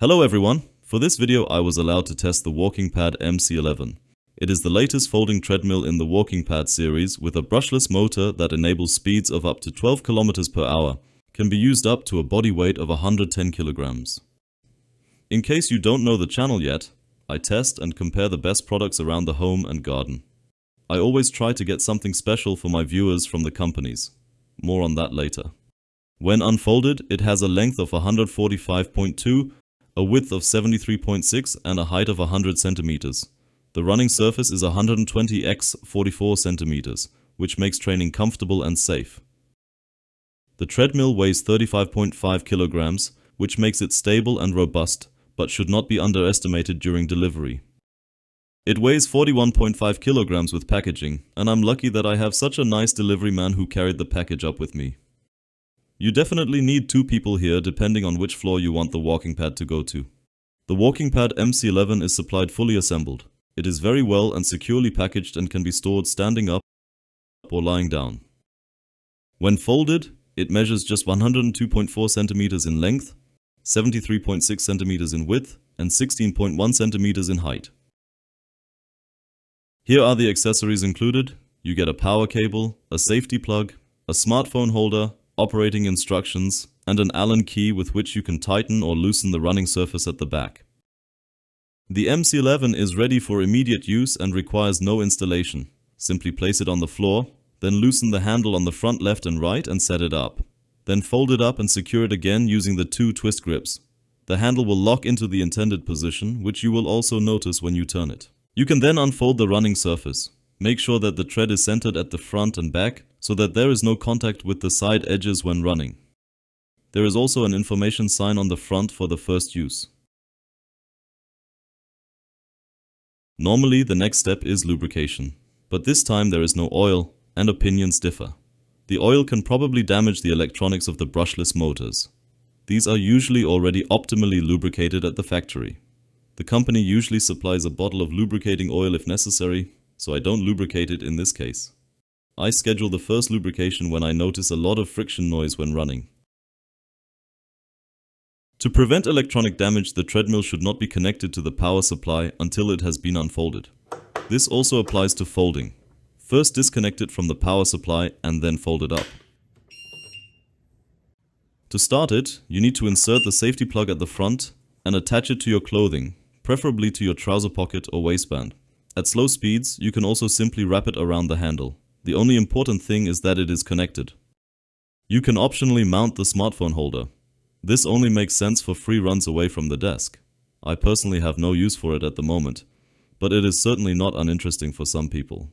Hello everyone! For this video I was allowed to test the WalkingPad MC11. It is the latest folding treadmill in the WalkingPad series with a brushless motor that enables speeds of up to 12 km per hour, can be used up to a body weight of 110 kilograms. In case you don't know the channel yet, I test and compare the best products around the home and garden. I always try to get something special for my viewers from the companies. More on that later. When unfolded, it has a length of 145.2, a width of 73.6 and a height of 100 centimeters. The running surface is 120 x 44 centimeters, which makes training comfortable and safe. The treadmill weighs 35.5 kilograms, which makes it stable and robust, but should not be underestimated during delivery. It weighs 41.5 kilograms with packaging, and I'm lucky that I have such a nice delivery man who carried the package up with me. You definitely need 2 people here depending on which floor you want the WalkingPad to go to. The WalkingPad MC11 is supplied fully assembled. It is very well and securely packaged and can be stored standing up or lying down. When folded, it measures just 102.4 centimeters in length, 73.6 centimeters in width, and 16.1 centimeters in height. Here are the accessories included. You get a power cable, a safety plug, a smartphone holder, operating instructions, and an Allen key with which you can tighten or loosen the running surface at the back. The MC11 is ready for immediate use and requires no installation. Simply place it on the floor, then loosen the handle on the front left and right and set it up. Then fold it up and secure it again using the 2 twist grips. The handle will lock into the intended position, which you will also notice when you turn it. You can then unfold the running surface. Make sure that the tread is centered at the front and back, so that there is no contact with the side edges when running. There is also an information sign on the front for the first use. Normally the next step is lubrication, but this time there is no oil and opinions differ. The oil can probably damage the electronics of the brushless motors. These are usually already optimally lubricated at the factory. The company usually supplies a bottle of lubricating oil if necessary, so I don't lubricate it in this case. I schedule the first lubrication when I notice a lot of friction noise when running. To prevent electronic damage, the treadmill should not be connected to the power supply until it has been unfolded. This also applies to folding. First disconnect it from the power supply and then fold it up. To start it, you need to insert the safety plug at the front and attach it to your clothing, preferably to your trouser pocket or waistband. At slow speeds, you can also simply wrap it around the handle. The only important thing is that it is connected. You can optionally mount the smartphone holder. This only makes sense for free runs away from the desk. I personally have no use for it at the moment, but it is certainly not uninteresting for some people.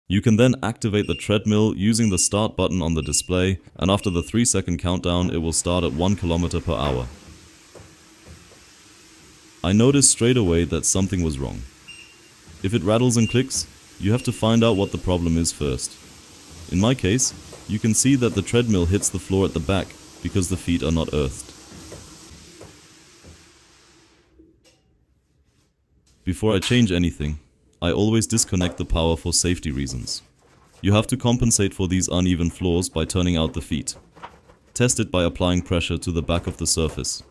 You can then activate the treadmill using the start button on the display, and after the 3-second countdown it will start at 1 km per hour. I noticed straight away that something was wrong. If it rattles and clicks, you have to find out what the problem is first. In my case, you can see that the treadmill hits the floor at the back because the feet are not earthed. Before I change anything, I always disconnect the power for safety reasons. You have to compensate for these uneven floors by turning out the feet. Test it by applying pressure to the back of the surface.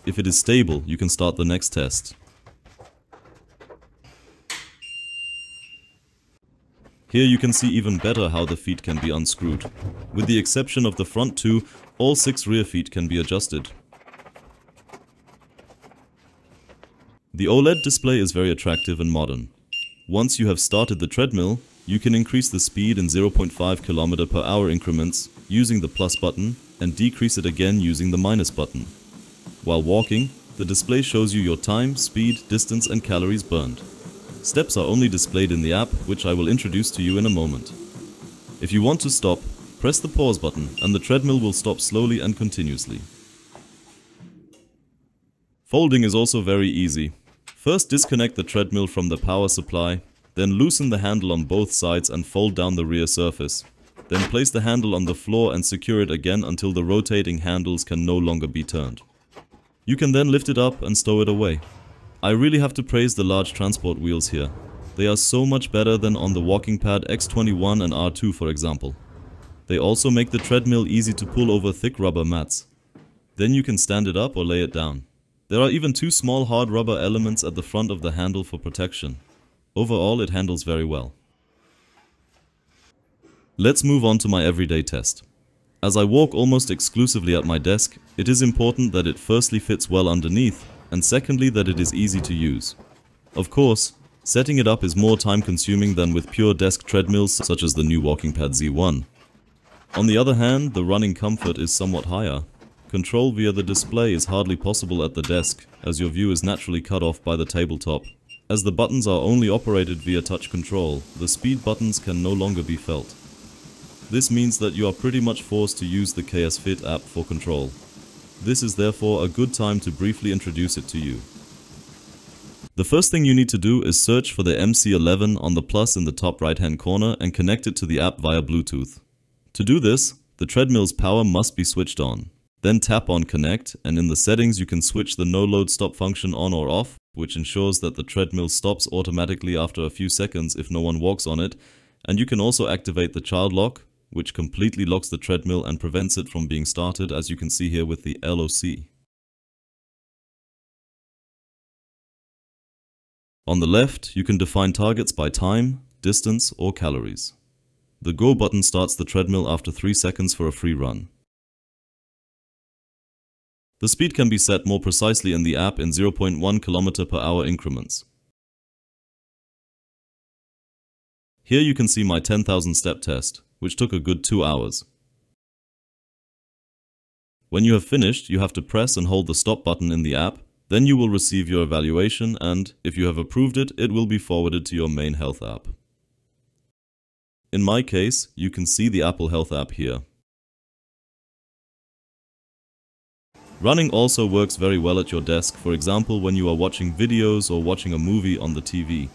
If it is stable, you can start the next test. Here you can see even better how the feet can be unscrewed. With the exception of the front 2, all 6 rear feet can be adjusted. The OLED display is very attractive and modern. Once you have started the treadmill, you can increase the speed in 0.5 km per hour increments using the plus button and decrease it again using the minus button. While walking, the display shows you your time, speed, distance and calories burned. Steps are only displayed in the app, which I will introduce to you in a moment. If you want to stop, press the pause button and the treadmill will stop slowly and continuously. Folding is also very easy. First disconnect the treadmill from the power supply, then loosen the handle on both sides and fold down the rear surface. Then place the handle on the floor and secure it again until the rotating handles can no longer be turned. You can then lift it up and stow it away. I really have to praise the large transport wheels here. They are so much better than on the WalkingPad X21 and R2 for example. They also make the treadmill easy to pull over thick rubber mats. Then you can stand it up or lay it down. There are even two small hard rubber elements at the front of the handle for protection. Overall, it handles very well. Let's move on to my everyday test. As I walk almost exclusively at my desk, it is important that it firstly fits well underneath, and secondly that it is easy to use. Of course, setting it up is more time consuming than with pure desk treadmills such as the new WalkingPad Z1. On the other hand, the running comfort is somewhat higher. Control via the display is hardly possible at the desk, as your view is naturally cut off by the tabletop. As the buttons are only operated via touch control, the speed buttons can no longer be felt. This means that you are pretty much forced to use the KS Fit app for control. This is therefore a good time to briefly introduce it to you. The first thing you need to do is search for the MC11 on the plus in the top right hand corner and connect it to the app via Bluetooth. To do this, the treadmill's power must be switched on. Then tap on Connect, and in the settings you can switch the no load stop function on or off, which ensures that the treadmill stops automatically after a few seconds if no one walks on it, and you can also activate the child lock, which completely locks the treadmill and prevents it from being started, as you can see here with the LOC. On the left, you can define targets by time, distance or calories. The Go button starts the treadmill after 3 seconds for a free run. The speed can be set more precisely in the app in 0.1 km/h increments. Here you can see my 10,000 step test, which took a good 2 hours. When you have finished, you have to press and hold the stop button in the app, then you will receive your evaluation and, if you have approved it, it will be forwarded to your main health app. In my case, you can see the Apple Health app here. Running also works very well at your desk, for example when you are watching videos or watching a movie on the TV.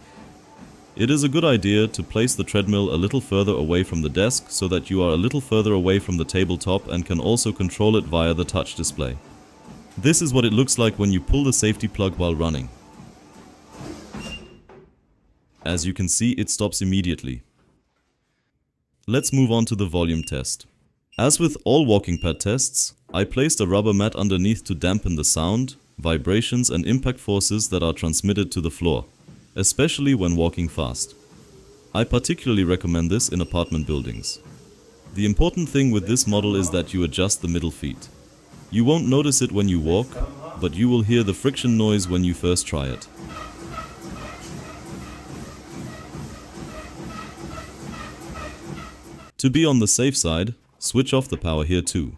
It is a good idea to place the treadmill a little further away from the desk so that you are a little further away from the tabletop and can also control it via the touch display. This is what it looks like when you pull the safety plug while running. As you can see, it stops immediately. Let's move on to the volume test. As with all WalkingPad tests, I placed a rubber mat underneath to dampen the sound, vibrations and impact forces that are transmitted to the floor, especially when walking fast. I particularly recommend this in apartment buildings. The important thing with this model is that you adjust the middle feet. You won't notice it when you walk, but you will hear the friction noise when you first try it. To be on the safe side, switch off the power here too.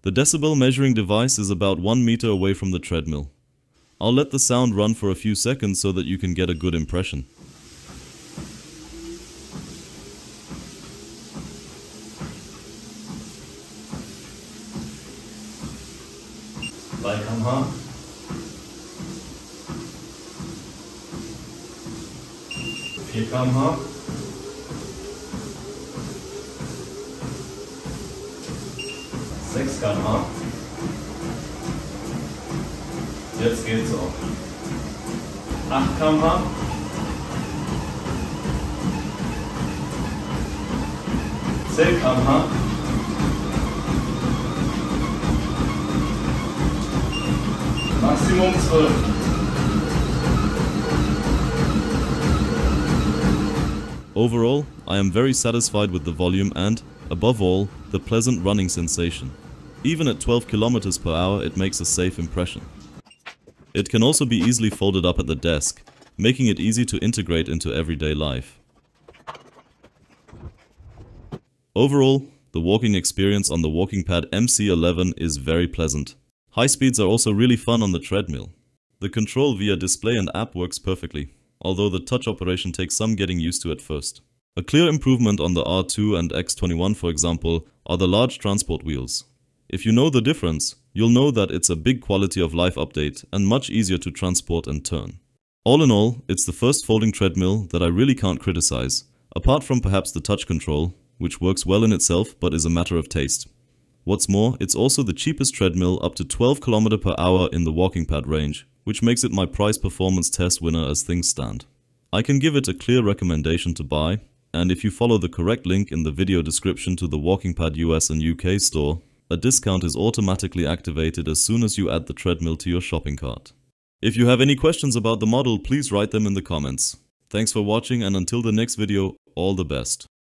The decibel measuring device is about 1 meter away from the treadmill. I'll let the sound run for a few seconds so that you can get a good impression. Like huh? 4 km/h. 6 km/h. Jetzt geht's auch. 8 km/h. 10 km/h. Maximum 12. Overall, I am very satisfied with the volume and, above all, the pleasant running sensation. Even at 12 km/h, it makes a safe impression. It can also be easily folded up at the desk, making it easy to integrate into everyday life. Overall, the walking experience on the WalkingPad MC11 is very pleasant. High speeds are also really fun on the treadmill. The control via display and app works perfectly, although the touch operation takes some getting used to at first. A clear improvement on the R2 and X21, for example, are the large transport wheels. If you know the difference, you'll know that it's a big quality of life update and much easier to transport and turn. All in all, it's the first folding treadmill that I really can't criticize, apart from perhaps the touch control, which works well in itself but is a matter of taste. What's more, it's also the cheapest treadmill up to 12 km/h in the WalkingPad range, which makes it my price performance test winner as things stand. I can give it a clear recommendation to buy, And if you follow the correct link in the video description to the WalkingPad US and UK store, a discount is automatically activated as soon as you add the treadmill to your shopping cart. If you have any questions about the model, please write them in the comments. Thanks for watching, and until the next video, all the best.